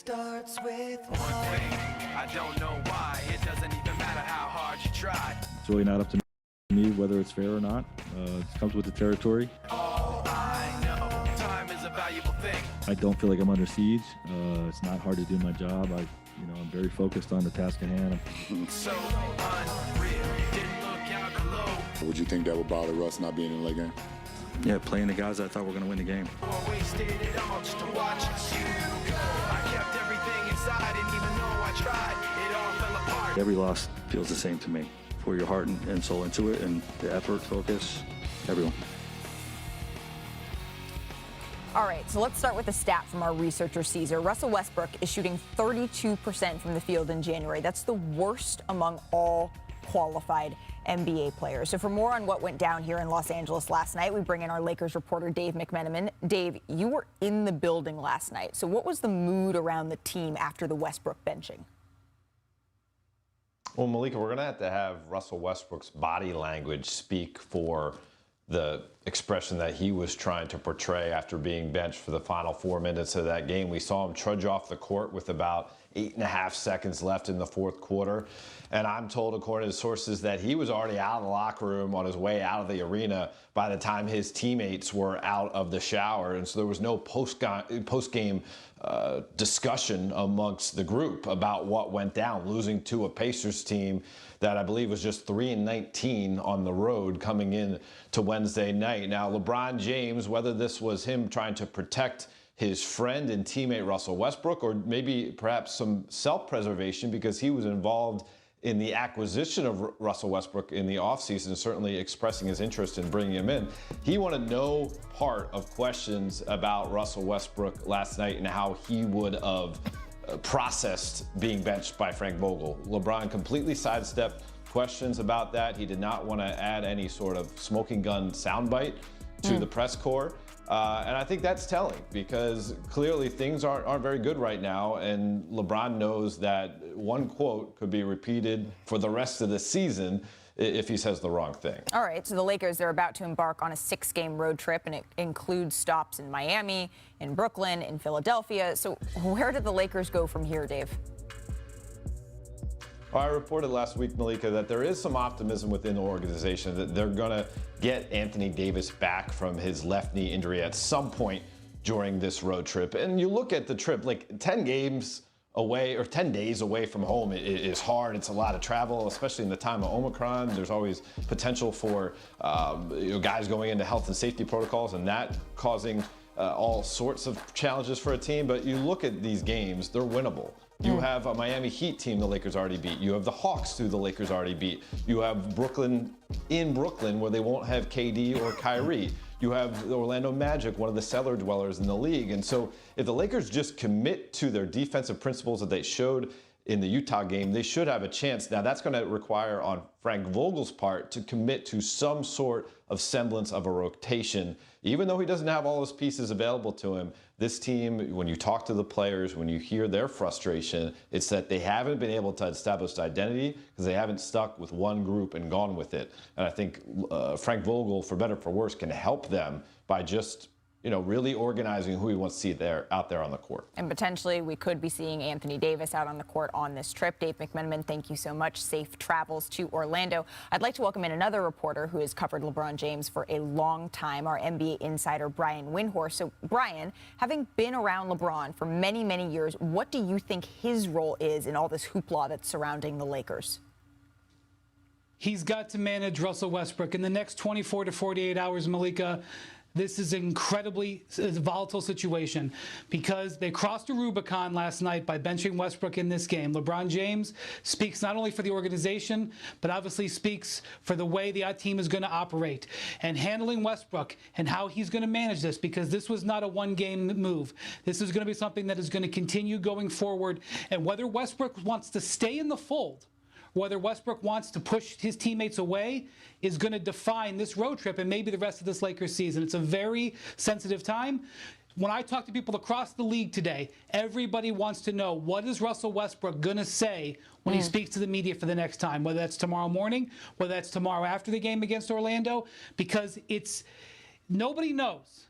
starts with one thing. I don't know why. It doesn't even matter how hard you try. It's really not up to me whether it's fair or not. It comes with the territory. All I know, time is a valuable thing. I don't feel like I'm under siege. It's not hard to do my job. I'm very focused on the task at hand. So unreal. Didn't look out below. Would you think that would bother Russ not being in the late game? Yeah, playing the guys I thought were going to win the game. I wasted it all just to watch you go. I kept everything inside, and even though I tried, it all fell apart. Every loss feels the same to me. Pour your heart and soul into it, and the effort, focus, everyone. All right, so let's start with a stat from our researcher, Caesar. Russell Westbrook is shooting 32% from the field in January. That's the worst among all qualified NBA players. So for more on what went down here in Los Angeles last night, we bring in our Lakers reporter, Dave McMenamin. Dave, you were in the building last night. So what was the mood around the team after the Westbrook benching? Well, Malika, we're going to have Russell Westbrook's body language speak for the expression that he was trying to portray after being benched for the final 4 minutes of that game. We saw him trudge off the court with about 8.5 seconds left in the fourth quarter. And I'm told, according to sources, that he was already out of the locker room on his way out of the arena by the time his teammates were out of the shower. And so there was no post-game discussion amongst the group about what went down, losing to a Pacers team that I believe was just 3-19 on the road coming in to Wednesday night. Now, LeBron James, whether this was him trying to protect his friend and teammate Russell Westbrook, or maybe perhaps some self-preservation because he was involved in the acquisition of Russell Westbrook in the offseason, certainly expressing his interest in bringing him in. He wanted no part of questions about Russell Westbrook last night and how he would have processed being benched by Frank Vogel. LeBron completely sidestepped questions about that. He did not want to add any sort of smoking gun soundbite to the press corps. And I think that's telling because clearly things aren't very good right now. And LeBron knows that one quote could be repeated for the rest of the season if he says the wrong thing. All right, so the Lakers are about to embark on a 6-game road trip, and it includes stops in Miami, in Brooklyn, in Philadelphia. So where did the Lakers go from here, Dave? Well, I reported last week, Malika, that there is some optimism within the organization that they're going to get Anthony Davis back from his left knee injury at some point during this road trip. And you look at the trip, like 10 games away or 10 days away from home is hard. It's a lot of travel, especially in the time of Omicron. There's always potential for guys going into health and safety protocols and that causing all sorts of challenges for a team. But you look at these games, they're winnable. You have a Miami Heat team the Lakers already beat. You have the Hawks who the Lakers already beat. You have Brooklyn in Brooklyn where they won't have KD or Kyrie. You have the Orlando Magic, one of the cellar dwellers in the league. And so if the Lakers just commit to their defensive principles that they showed in the Utah game, they should have a chance. Now, that's going to require on Frank Vogel's part to commit to some sort of semblance of a rotation. Even though he doesn't have all his pieces available to him, this team, when you talk to the players, when you hear their frustration, it's that they haven't been able to establish identity because they haven't stuck with one group and gone with it. And I think Frank Vogel, for better or for worse, can help them by just really organizing who he wants to see out there on the court. And potentially we could be seeing Anthony Davis out on the court on this trip. Dave McMenamin, thank you so much. Safe travels to Orlando. I'd like to welcome in another reporter who has covered LeBron James for a long time, our NBA insider, Brian Windhorst. So, Brian, having been around LeBron for many, many years, what do you think his role is in all this hoopla that's surrounding the Lakers? He's got to manage Russell Westbrook. In the next 24 to 48 hours, Malika, this is an incredibly volatile situation because they crossed a Rubicon last night by benching Westbrook in this game. LeBron James speaks not only for the organization, but obviously speaks for the way the team is going to operate and handling Westbrook and how he's going to manage this, because this was not a one-game move. This is going to be something that is going to continue going forward. And whether Westbrook wants to stay in the fold, whether Westbrook wants to push his teammates away, is going to define this road trip and maybe the rest of this Lakers season. It's a very sensitive time. When I talk to people across the league today, everybody wants to know, what is Russell Westbrook going to say when he speaks to the media for the next time, whether that's tomorrow morning, whether that's tomorrow after the game against Orlando, because nobody knows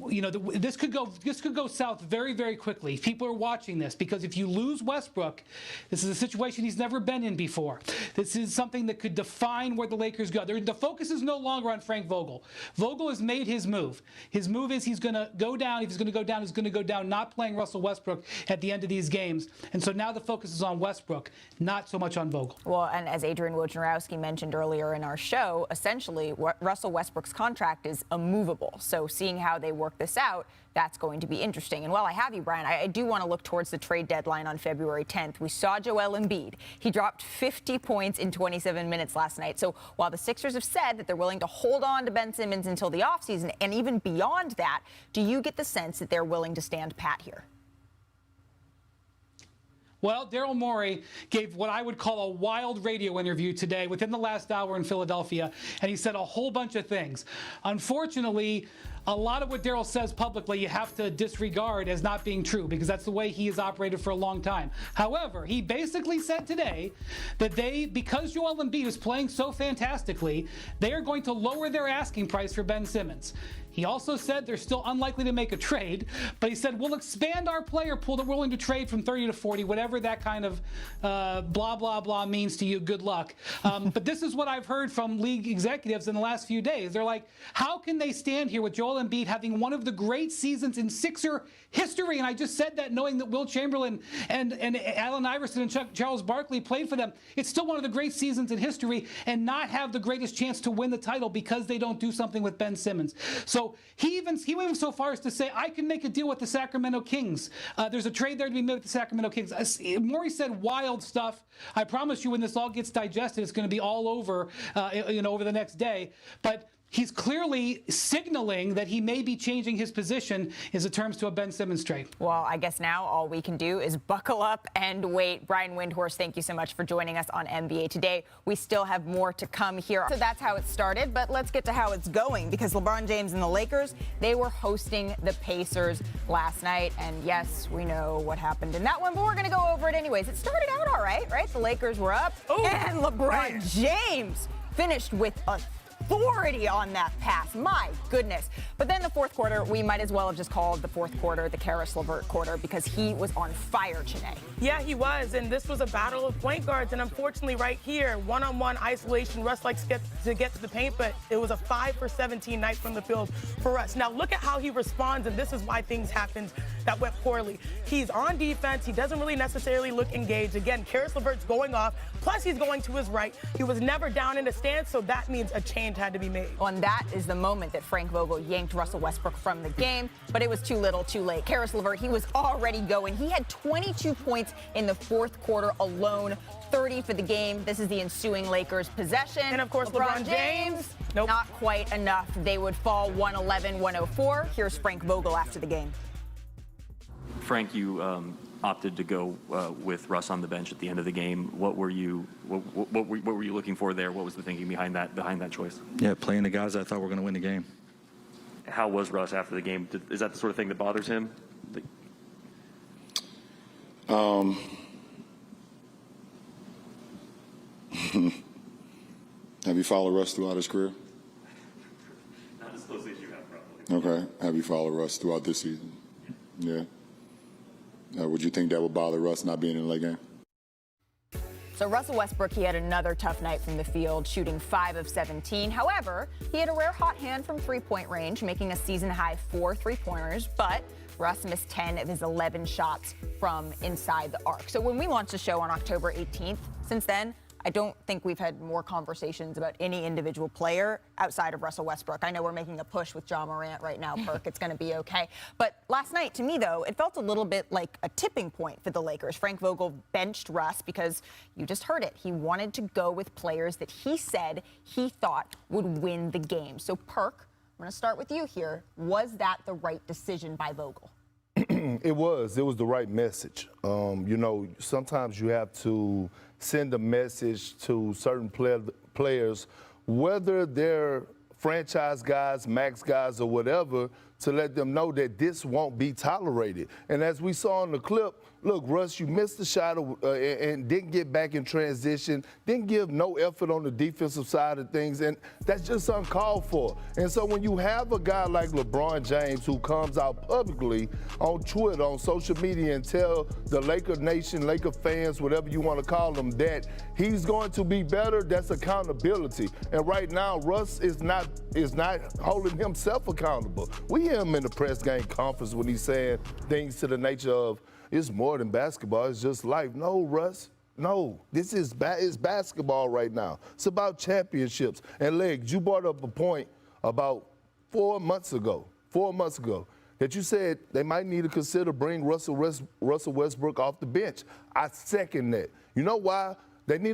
You know, this could go south very, very quickly. People are watching this because if you lose Westbrook, this is a situation he's never been in before. This is something that could define where the Lakers go. The focus is no longer on Frank Vogel. Vogel has made his move. His move is he's going to go down. If he's going to go down, he's going to go down not playing Russell Westbrook at the end of these games. And so now the focus is on Westbrook, not so much on Vogel. Well, and as Adrian Wojnarowski mentioned earlier in our show, essentially Russell Westbrook's contract is immovable. So seeing how they work this out, that's going to be interesting. And while I have you, Brian, I do want to look towards the trade deadline on February 10th. We saw Joel Embiid. He dropped 50 points in 27 minutes last night. So while the Sixers have said that they're willing to hold on to Ben Simmons until the offseason, and even beyond that, do you get the sense that they're willing to stand pat here? Well, Daryl Morey gave what I would call a wild radio interview today within the last hour in Philadelphia, and he said a whole bunch of things. Unfortunately, a lot of what Daryl says publicly you have to disregard as not being true because that's the way he has operated for a long time. However, he basically said today that because Joel Embiid is playing so fantastically, they are going to lower their asking price for Ben Simmons. He also said they're still unlikely to make a trade, but he said we'll expand our player pool that we're willing to trade from 30 to 40, whatever that kind of blah, blah, blah means to you. Good luck. But this is what I've heard from league executives in the last few days. They're like, how can they stand here with Joel Embiid having one of the great seasons in Sixer history? And I just said that knowing that Will Chamberlain and Allen Iverson and Charles Barkley played for them. It's still one of the great seasons in history and not have the greatest chance to win the title because they don't do something with Ben Simmons. So he went so far as to say, I can make a deal with the Sacramento Kings. There's a trade there to be made with the Sacramento Kings. Morey said wild stuff. I promise you when this all gets digested, it's going to be all over, over the next day. But he's clearly signaling that he may be changing his position as it terms to a Ben Simmons trade. Well, I guess now all we can do is buckle up and wait. Brian Windhorst, thank you so much for joining us on NBA Today. We still have more to come here. So that's how it started, but let's get to how it's going because LeBron James and the Lakers, they were hosting the Pacers last night. And yes, we know what happened in that one, but we're going to go over it anyways. It started out all right? The Lakers were up, and LeBron James finished with authority on that pass. My goodness. But then the fourth quarter, we might as well have just called the fourth quarter the Karis LeVert quarter because he was on fire today. Yeah, he was. And this was a battle of point guards. And unfortunately, right here, one-on-one isolation, Russ likes to get to the paint, but it was a 5 for 17 night from the field for Russ. Now, look at how he responds, and this is why things happened that went poorly. He's on defense. He doesn't really necessarily look engaged. Again, Karis LeVert's going off, plus he's going to his right. He was never down in a stance, so that means a change had to be made. Well, and that is the moment that Frank Vogel yanked Russell Westbrook from the game, but it was too little, too late. Karis LeVert, he was already going. He had 22 points in the fourth quarter alone, 30 for the game. This is the ensuing Lakers possession. And, of course, LeBron James. Nope. Not quite enough. They would fall 111-104. Here's Frank Vogel after the game. Frank, you opted to go with Russ on the bench at the end of the game. What were you looking for there? What was the thinking behind that choice? Yeah, playing the guys I thought were going to win the game. How was Russ after the game? Is that the sort of thing that bothers him? Have you followed Russ throughout his career? Not as closely as you have, probably. Okay. Have you followed Russ throughout this season? Yeah. Would you think that would bother Russ not being in the late game? So Russell Westbrook, he had another tough night from the field, shooting 5 of 17. However, he had a rare hot hand from three-point range, making a season-high 4 three-pointers. But Russ missed 10 of his 11 shots from inside the arc. So when we launched the show on October 18th, since then, I don't think we've had more conversations about any individual player outside of Russell Westbrook. I know we're making a push with John Morant right now, Perk. It's going to be okay. But last night, to me, though, it felt a little bit like a tipping point for the Lakers. Frank Vogel benched Russ because you just heard it. He wanted to go with players that he said he thought would win the game. So, Perk, I'm going to start with you here. Was that the right decision by Vogel? It was the right message. Sometimes you have to send a message to certain players, whether they're franchise guys, max guys, or whatever, to let them know that this won't be tolerated. And as we saw in the clip, look, Russ, you missed the shot and didn't get back in transition, didn't give no effort on the defensive side of things, and that's just uncalled for. And so when you have a guy like LeBron James who comes out publicly on Twitter, on social media, and tell the Laker Nation, Laker fans, whatever you want to call them, that he's going to be better, that's accountability. And right now, Russ is not holding himself accountable. We hear him in the press game conference when he's saying things to the nature of, it's more than basketball, it's just life. No, Russ, no. This is it's basketball right now. It's about championships. And Legs, you brought up a point about 4 months ago, that you said they might need to consider bring Russell Westbrook off the bench. I second that. You know why? They got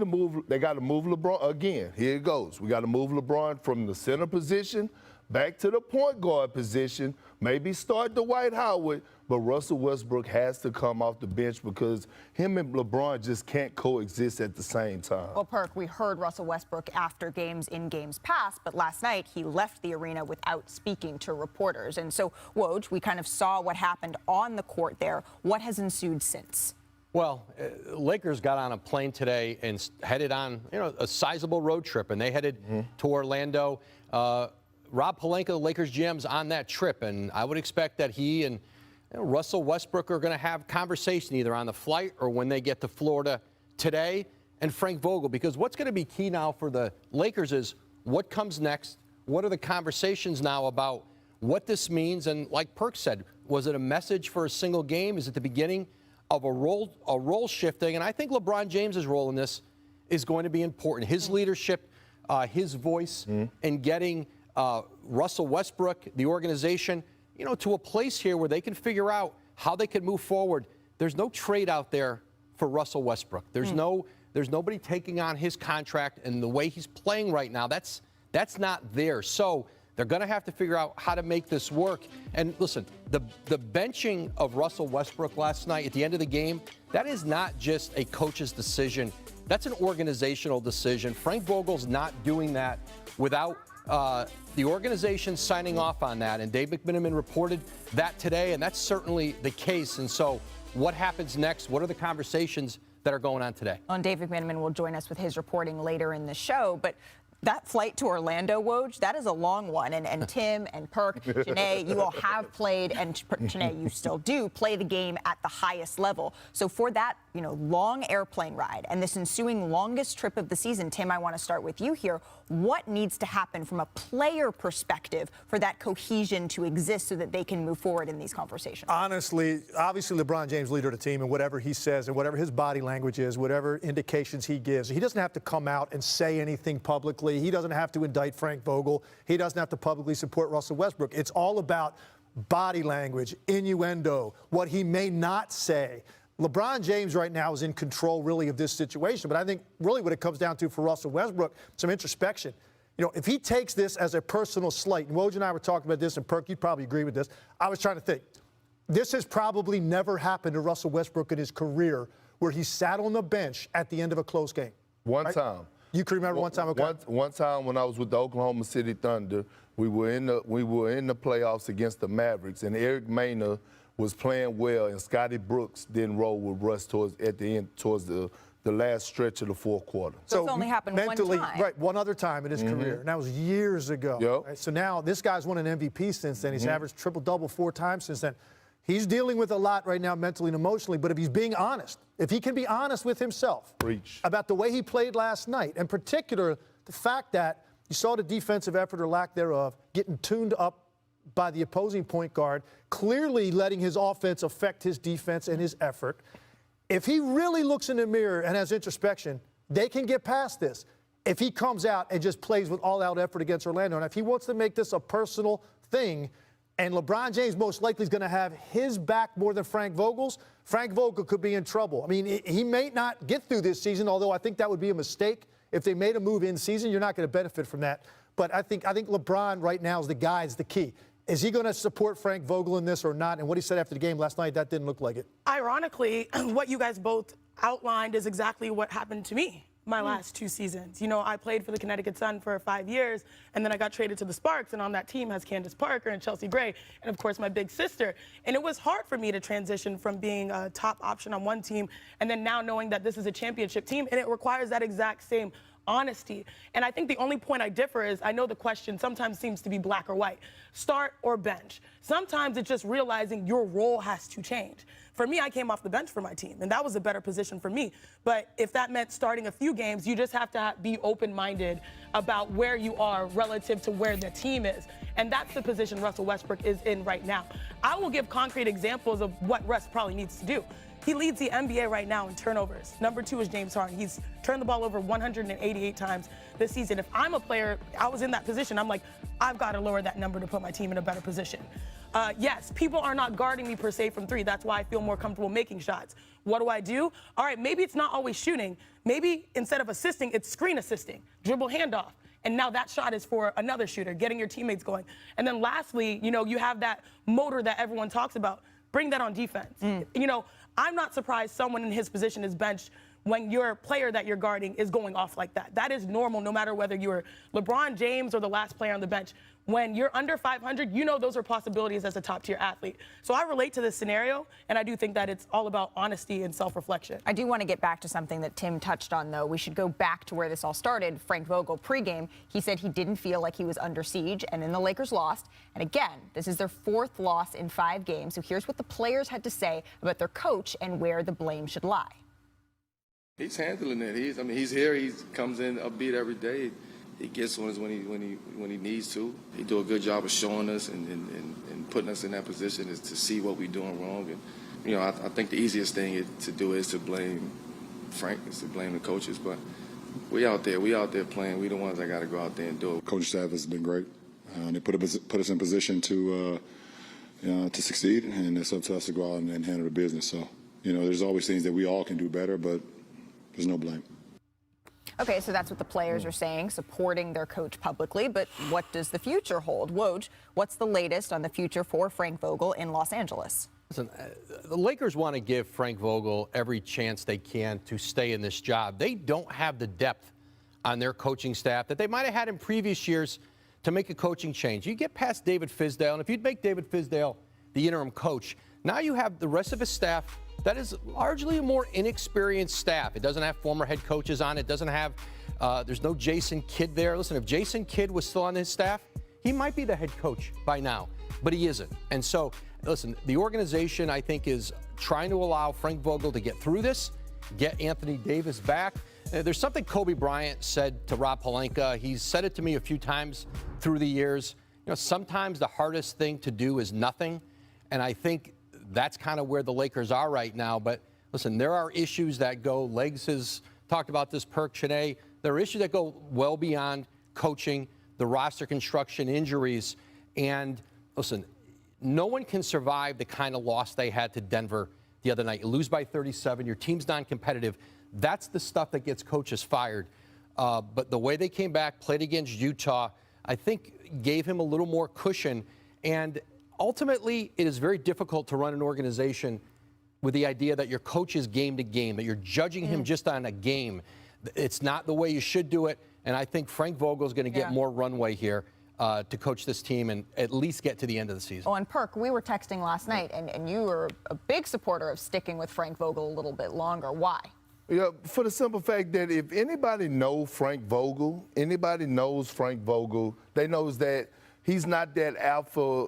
to move LeBron again. Here it goes. We got to move LeBron from the center position back to the point guard position, maybe start Dwight Howard, but Russell Westbrook has to come off the bench because him and LeBron just can't coexist at the same time. Well, Perk, we heard Russell Westbrook after games in games past, but last night he left the arena without speaking to reporters. And so, Woj, we kind of saw what happened on the court there. What has ensued since? Well, Lakers got on a plane today and headed on, a sizable road trip, and they headed to Orlando. Rob Pelinka, the Lakers GM's on that trip, and I would expect that he and Russell Westbrook are going to have conversation either on the flight or when they get to Florida today, and Frank Vogel, because what's going to be key now for the Lakers is what comes next, what are the conversations now about what this means, and like Perk said, was it a message for a single game? Is it the beginning of a role shifting? And I think LeBron James's role in this is going to be important. His leadership, his voice, in getting Russell Westbrook, the organization, to a place here where they can figure out how they can move forward. There's no trade out there for Russell Westbrook. There's nobody taking on his contract, and the way he's playing right now, that's not there. So they're going to have to figure out how to make this work. And listen, the benching of Russell Westbrook last night at the end of the game, that is not just a coach's decision. That's an organizational decision. Frank Vogel's not doing that without the organization signing off on that. And Dave McMenamin reported that today, and that's certainly the case. And so what happens next? What are the conversations that are going on today? And Dave McMenamin will join us with his reporting later in the show. But that flight to Orlando, Woj, that is a long one. And Tim and Perk, Janae, you all have played, and Janae, you still do, play the game at the highest level. So for that, long airplane ride and this ensuing longest trip of the season, Tim, I want to start with you here. What needs to happen from a player perspective for that cohesion to exist so that they can move forward in these conversations? Honestly, obviously LeBron James, leader of the team, and whatever he says and whatever his body language is, whatever indications he gives, he doesn't have to come out and say anything publicly. He doesn't have to indict Frank Vogel. He doesn't have to publicly support Russell Westbrook. It's all about body language, innuendo, what he may not say. LeBron James right now is in control, really, of this situation. But I think really what it comes down to for Russell Westbrook, some introspection. If he takes this as a personal slight, and Woj and I were talking about this, and Perk, you'd probably agree with this. I was trying to think. This has probably never happened to Russell Westbrook in his career where he sat on the bench at the end of a close game. One time. You can remember one time? Okay. One time when I was with the Oklahoma City Thunder, we were in the playoffs against the Mavericks, and Eric Maynard was playing well, and Scotty Brooks didn't roll with Russ towards the last stretch of the fourth quarter. So it's only happened mentally, one time. Right, one other time in his career, and that was years ago. Yep. Right? So now this guy's won an MVP since then. He's averaged triple-double 4 times since then. He's dealing with a lot right now mentally and emotionally, but if he's being honest, if he can be honest with himself about the way he played last night, in particular the fact that you saw the defensive effort or lack thereof getting tuned up by the opposing point guard, clearly letting his offense affect his defense and his effort. If he really looks in the mirror and has introspection, they can get past this. If he comes out and just plays with all-out effort against Orlando, and if he wants to make this a personal thing, and LeBron James most likely is going to have his back more than Frank Vogel's, Frank Vogel could be in trouble. I mean, he may not get through this season, although I think that would be a mistake. If they made a move in season, you're not going to benefit from that. But I think LeBron right now is the key. Is he going to support Frank Vogel in this or not? And what he said after the game last night, that didn't look like it. Ironically, what you guys both outlined is exactly what happened to me. my last 2 seasons. You know, I played for the Connecticut Sun for 5 years, and then I got traded to the Sparks, and on that team has Candace Parker and Chelsea Gray, and of course my big sister. And it was hard for me to transition from being a top option on one team, and then now knowing that this is a championship team, and it requires that exact same honesty. And I think the only point I differ is I know the question sometimes seems to be black or white, start or bench. Sometimes it's just realizing your role has to change. For me, I came off the bench for my team, and that was a better position for me. But if that meant starting a few games, you just have to be open-minded about where you are relative to where the team is. And that's the position Russell Westbrook is in right now. I will give concrete examples of what Russ probably needs to do. He leads the NBA right now in turnovers. Number 2 is James Harden. He's turned the ball over 188 times this season. If I'm a player, I was in that position, I'm like, I've got to lower that number to put my team in a better position. Yes, people are not guarding me per se from 3. That's why I feel more comfortable making shots. What do? All right, maybe it's not always shooting. Maybe instead of assisting, it's screen assisting, dribble handoff. And now that shot is for another shooter, getting your teammates going. And then lastly, you know, you have that motor that everyone talks about. Bring that on defense. You know, I'm not surprised someone in his position is benched when your player that you're guarding is going off like that. That is normal no matter whether you're LeBron James or the last player on the bench. When you're under 500, you know those are possibilities as a top-tier athlete. So I relate to this scenario, and I do think that it's all about honesty and self-reflection. I do want to get back to something that Tim touched on, though. We should go back to where this all started. Frank Vogel, pregame, he said he didn't feel like he was under siege, and then the Lakers lost. And again, this is their 4th loss in 5 games. So here's what the players had to say about their coach and where the blame should lie. He's handling it. He's here. He comes in upbeat every day. He gets on us when he needs to. He do a good job of showing us and putting us in that position is to see what we're doing wrong. And you know, I think the easiest thing to do is to blame Frank, is to blame the coaches. But we out there playing. We the ones that got to go out there and do it. Coach staff has been great. They put us in position to succeed, and it's up to us to go out and handle the business. So you know, there's always things that we all can do better, but there's no blame. Okay, so that's what the players are saying, supporting their coach publicly. But what does the future hold? Woj, what's the latest on the future for Frank Vogel in Los Angeles? Listen, the Lakers want to give Frank Vogel every chance they can to stay in this job. They don't have the depth on their coaching staff that they might have had in previous years to make a coaching change. You get past David Fizdale, and if you'd make David Fizdale the interim coach, now you have the rest of his staff that is largely a more inexperienced staff. It doesn't have former head coaches on it. Doesn't have, there's no Jason Kidd there. Listen, if Jason Kidd was still on his staff, he might be the head coach by now, but he isn't. And so, listen, the organization, I think, is trying to allow Frank Vogel to get through this, get Anthony Davis back. There's something Kobe Bryant said to Rob Pelinka. He's said it to me a few times through the years. You know, sometimes the hardest thing to do is nothing, and I think that's kind of where the Lakers are right now. But listen, there are issues that go, Legs has talked about this, Perk, Chiney. There are issues that go well beyond coaching, the roster construction, injuries. And listen, no one can survive the kind of loss they had to Denver the other night. You lose by 37, your team's non-competitive. That's the stuff that gets coaches fired. But the way they came back, played against Utah, I think gave him a little more cushion. And ultimately, it is very difficult to run an organization with the idea that your coach is game to game, that you're judging him just on a game. It's not the way you should do it, and I think Frank Vogel is going to get more runway here to coach this team and at least get to the end of the season. Oh, and Perk, we were texting last night, and you were a big supporter of sticking with Frank Vogel a little bit longer. Why? Yeah, for the simple fact that if anybody knows Frank Vogel, they knows that he's not that alpha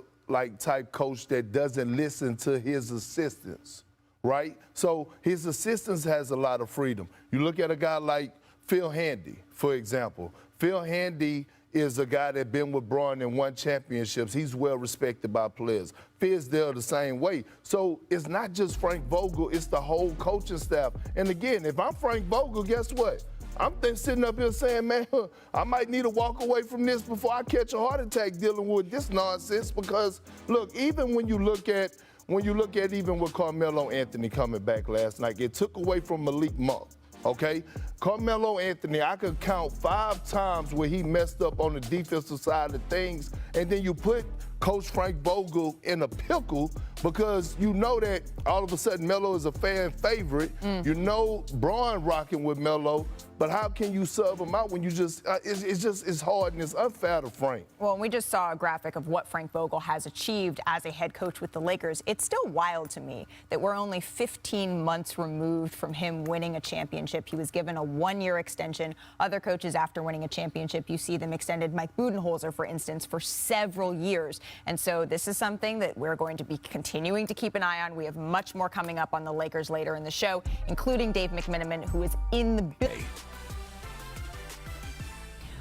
type coach that doesn't listen to his assistants, right? So his assistants has a lot of freedom. You look at a guy like Phil Handy, for example. Phil Handy is a guy that been with Braun and won championships. He's well respected by players. Fizdale the same way. So it's not just Frank Vogel, it's the whole coaching staff. And again, if I'm Frank Vogel, guess what? I'm sitting up here saying, man, I might need to walk away from this before I catch a heart attack dealing with this nonsense. Because look, even when you look at even with Carmelo Anthony coming back last night, it took away from Malik Monk. Okay, Carmelo Anthony, I could count 5 times where he messed up on the defensive side of things, and then you put Coach Frank Vogel in a pickle because you know that all of a sudden Melo is a fan favorite. You know Braun rocking with Melo, but how can you sub him out when you just it's hard and it's unfair to Frank. Well, we just saw a graphic of what Frank Vogel has achieved as a head coach with the Lakers. It's still wild to me that we're only 15 months removed from him winning a championship. He was given a one-year extension. Other coaches, after winning a championship, you see them extended. Mike Budenholzer, for instance, for several years. And so this is something that we're going to be continuing to keep an eye on. We have much more coming up on the Lakers later in the show, including Dave McMenamin, who is in the building.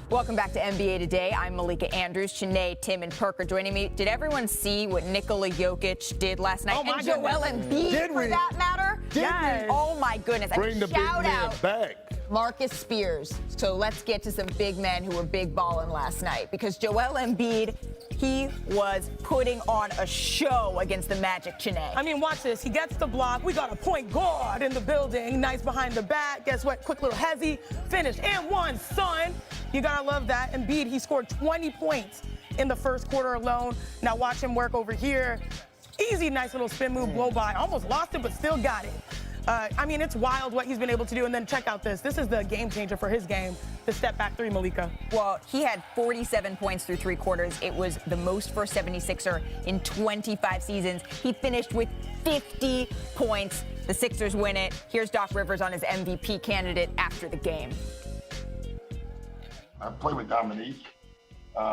Welcome back to NBA Today. I'm Malika Andrews. Chene, Tim, and Perk are joining me. Did everyone see what Nikola Jokic did last night? Oh, my and Joel Embiid, for that matter? Yes. Oh, my goodness. Bring the big shout man out back. Marcus Spears. So let's get to some big men who were big balling last night, because Joel Embiid, he was putting on a show against the Magic, Chene. I mean, watch this. He gets the block. We got a point guard in the building. Nice behind the back. Guess what? Quick little hezzy. Finish. And one, son. You gotta love that. Embiid, he scored 20 points in the first quarter alone. Now watch him work over here. Easy, nice little spin move, blow by. Almost lost it, but still got it. I mean, it's wild what he's been able to do. And then check out this. This is the game changer for his game, the step back three, Malika. Well, he had 47 points through three quarters. It was the most for a 76er in 25 seasons. He finished with 50 points. The Sixers win it. Here's Doc Rivers on his MVP candidate after the game. I played with Dominique, and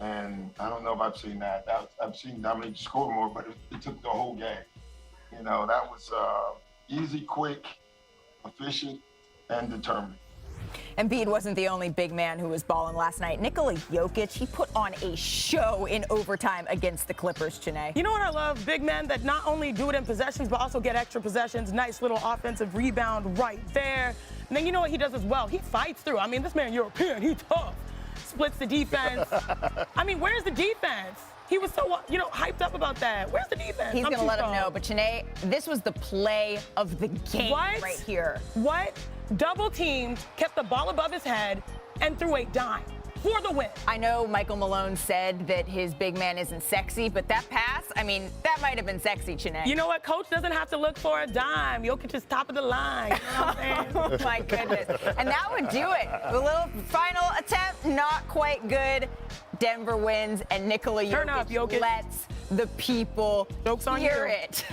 I don't know if I've seen that. I've seen Dominique score more, but it took the whole game. You know, that was easy, quick, efficient, and determined. Embiid wasn't the only big man who was balling last night. Nikola Jokic, he put on a show in overtime against the Clippers, Chene. You know what I love? Big men that not only do it in possessions, but also get extra possessions. Nice little offensive rebound right there. And then you know what he does as well? He fights through. I mean, this man European, he's tough. Splits the defense. I mean, where's the defense? He was so, hyped up about that. Where's the defense? He's going to let him know. But, Chene, this was the play of the game right here. What? Double teamed, kept the ball above his head, and threw a dime for the win. I know Michael Malone said that his big man isn't sexy, but that pass, I mean, that might have been sexy, Chene. You know what? Coach doesn't have to look for a dime. Jokic is top of the line. You know what I'm saying? Oh, my goodness. And that would do it. The little final attempt, not quite good. Denver wins, and Nikola Jokic lets the people hear it.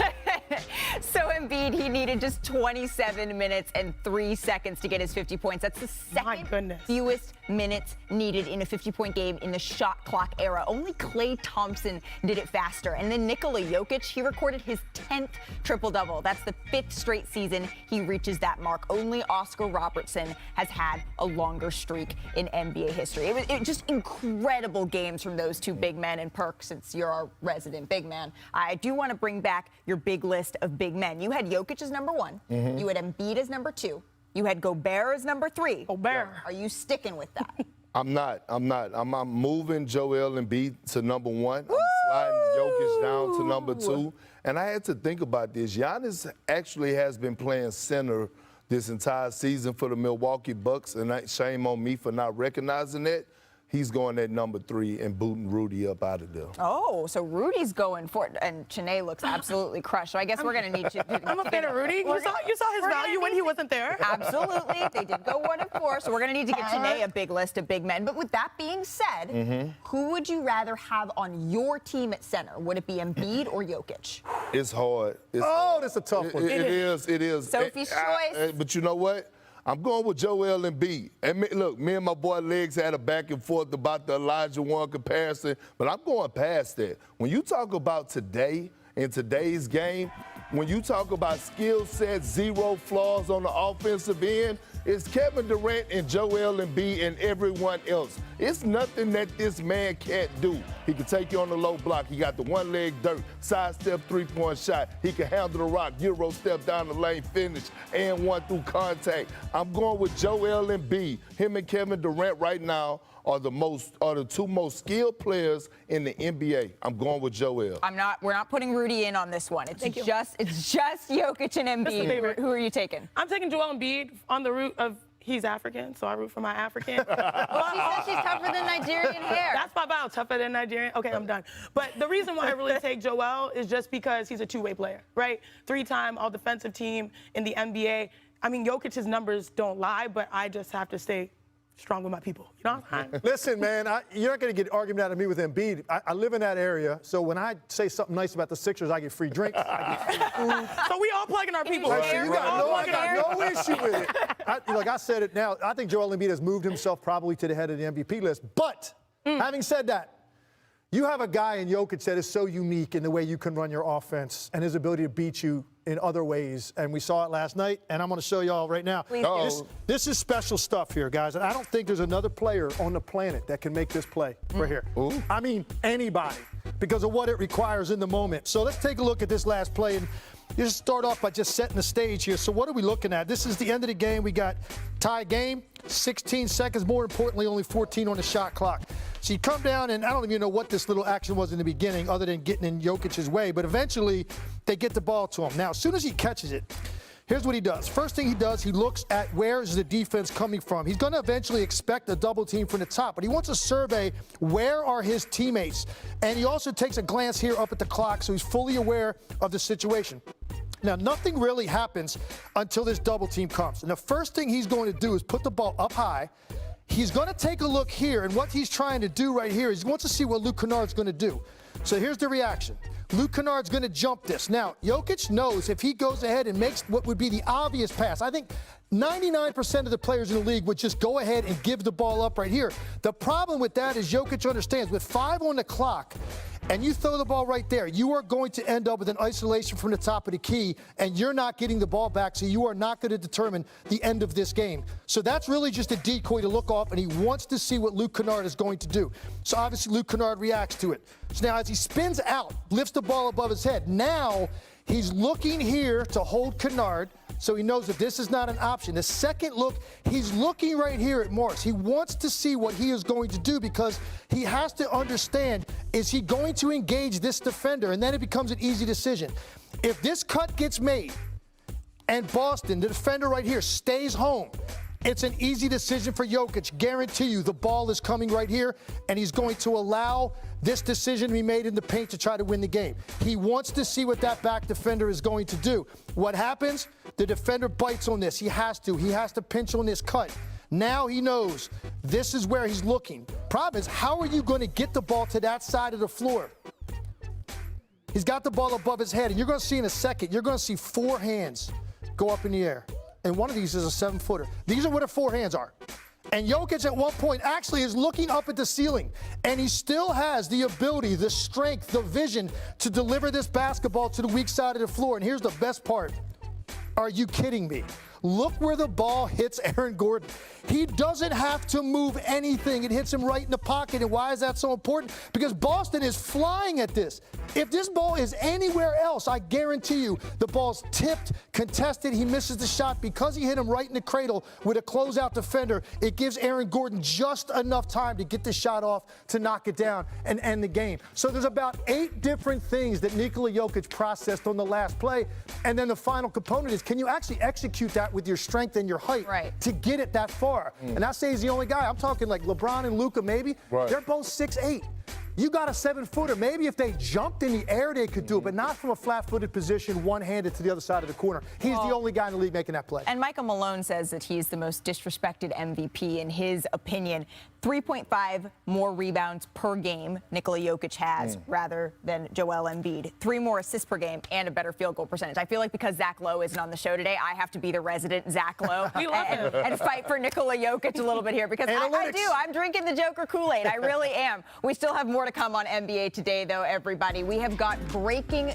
So Embiid, he needed just 27 minutes and 3 seconds to get his 50 points. That's the second fewest minutes needed in a 50-point game in the shot clock era. Only Klay Thompson did it faster. And then Nikola Jokic, he recorded his 10th triple-double. That's the 5th straight season he reaches that mark. Only Oscar Robertson has had a longer streak in NBA history. It was just incredible games from those two big men. And Perk, since you're our resident big man, I do want to bring back your big list of big men. You had Jokic as number 1. You had Embiid as number 2. You had Gobert as number 3. Gobert. Are you sticking with that? I'm not. I'm moving Joel Embiid to number 1. I'm sliding Jokic down to number 2. And I had to think about this. Giannis actually has been playing center this entire season for the Milwaukee Bucks, and shame on me for not recognizing that. He's going at number 3 and booting Rudy up out of there. Oh, so Rudy's going for it, and Chene looks absolutely crushed. So I guess we're going to need you to. I'm a fan of Rudy. You saw his value when he wasn't there. Absolutely. They did go 1 and 4, so we're going to need to get Chene a big list of big men. But with that being said, who would you rather have on your team at center? Would it be Embiid or Jokic? It's hard. That's a tough one. It is. Sophie's choice. But you know what? I'm going with Joel Embiid. And look, me and my boy Legs had a back and forth about the Elijah Warren comparison, but I'm going past that. When you talk about today, in today's game, when you talk about skill set, 0 flaws on the offensive end, it's Kevin Durant and Joel Embiid and everyone else. It's nothing that this man can't do. He can take you on the low block. He got the one-leg dirt, sidestep three-point shot. He can handle the rock, Euro step down the lane, finish, and 1 through contact. I'm going with Joel Embiid. Him and Kevin Durant right now are the 2 most skilled players in the NBA. I'm going with Joel. We're not putting Rudy in on this one. It's just Jokic and Embiid. Who are you taking? I'm taking Joel Embiid on the route of He's African, so I root for my African. She said she's tougher than Nigerian hair. That's my bio, tougher than Nigerian. Okay, I'm done. But the reason why I really take Joel is just because he's a two-way player, right? 3-time all-defensive team in the NBA. I mean, Jokic's numbers don't lie, but I just have to stay strong with my people. You know what I'm saying? Listen, man, you're not going to get an argument out of me with Embiid. I live in that area, so when I say something nice about the Sixers, I get free drinks, I get free food. So we all plugging our people. Right, so you got Right. no issue with it. Like I said it now, I think Joel Embiid has moved himself probably to the head of the MVP list. But having said that, you have a guy in Jokic that is so unique in the way you can run your offense and his ability to beat you in other ways. And we saw it last night, and I'm going to show y'all right now. This is special stuff here, guys. And I don't think there's another player on the planet that can make this play right here. I mean, anybody, because of what it requires in the moment. So let's take a look at this last play. And just start off by just setting the stage here. So what are we looking at? This is the end of the game. We got tie game, 16 seconds. More importantly, only 14 on the shot clock. So you come down, and I don't even know what this little action was in the beginning other than getting in Jokic's way, but eventually they get the ball to him. Now, as soon as he catches it, here's what he does. First thing he does, he looks at where is the defense coming from. He's going to eventually expect a double team from the top, but he wants to survey where are his teammates. And he also takes a glance here up at the clock, so he's fully aware of the situation. Now, nothing really happens until this double team comes. And the first thing he's going to do is put the ball up high. He's going to take a look here, and what he's trying to do right here is he wants to see what Luke Kennard's going to do. So here's the reaction. Luke Kennard's going to jump this. Now, Jokic knows if he goes ahead and makes what would be the obvious pass, I think 99% of the players in the league would just go ahead and give the ball up right here. The problem with that is Jokic understands with 5 on the clock, and you throw the ball right there, you are going to end up with an isolation from the top of the key, and you're not getting the ball back, so you are not going to determine the end of this game. So that's really just a decoy to look off, and he wants to see what Luke Kennard is going to do. So obviously Luke Kennard reacts to it. So now as he spins out, lifts the ball above his head, now he's looking here to hold Kennard, so he knows that this is not an option. The second look, he's looking right here at Morris. He wants to see what he is going to do because he has to understand, is he going to engage this defender? And then it becomes an easy decision. If this cut gets made and Boston, the defender right here, stays home, it's an easy decision for Jokic. Guarantee you the ball is coming right here, and he's going to allow this decision to be made in the paint to try to win the game. He wants to see what that back defender is going to do. What happens? The defender bites on this. He has to. He has to pinch on this cut. Now he knows this is where he's looking. Problem is, how are you going to get the ball to that side of the floor? He's got the ball above his head, and you're going to see in a second, you're going to see 4 hands go up in the air. And one of these is a 7-footer. These are what the 4 hands are. And Jokic at one point actually is looking up at the ceiling, and he still has the ability, the strength, the vision to deliver this basketball to the weak side of the floor. And here's the best part. Are you kidding me? Look where the ball hits Aaron Gordon. He doesn't have to move anything. It hits him right in the pocket. And why is that so important? Because Boston is flying at this. If this ball is anywhere else, I guarantee you the ball's tipped, contested. He misses the shot because he hit him right in the cradle with a closeout defender. It gives Aaron Gordon just enough time to get the shot off to knock it down and end the game. So there's about 8 different things that Nikola Jokic processed on the last play. And then the final component is, can you actually execute that with your strength and your height to get it that far? And I say he's the only guy. I'm talking like LeBron and Luka maybe. They're both 6'8". You got a 7-footer. Maybe if they jumped in the air, they could do it, but not from a flat-footed position, one-handed to the other side of the corner. He's the only guy in the league making that play. And Michael Malone says that he's the most disrespected MVP in his opinion. 3.5 more rebounds per game Nikola Jokic has rather than Joel Embiid. 3 more assists per game and a better field goal percentage. I feel like because Zach Lowe isn't on the show today, I have to be the resident Zach Lowe and fight for Nikola Jokic a little bit here because I do. I'm drinking the Joker Kool-Aid. I really am. We still have more to come on NBA Today, though, everybody. We have got breaking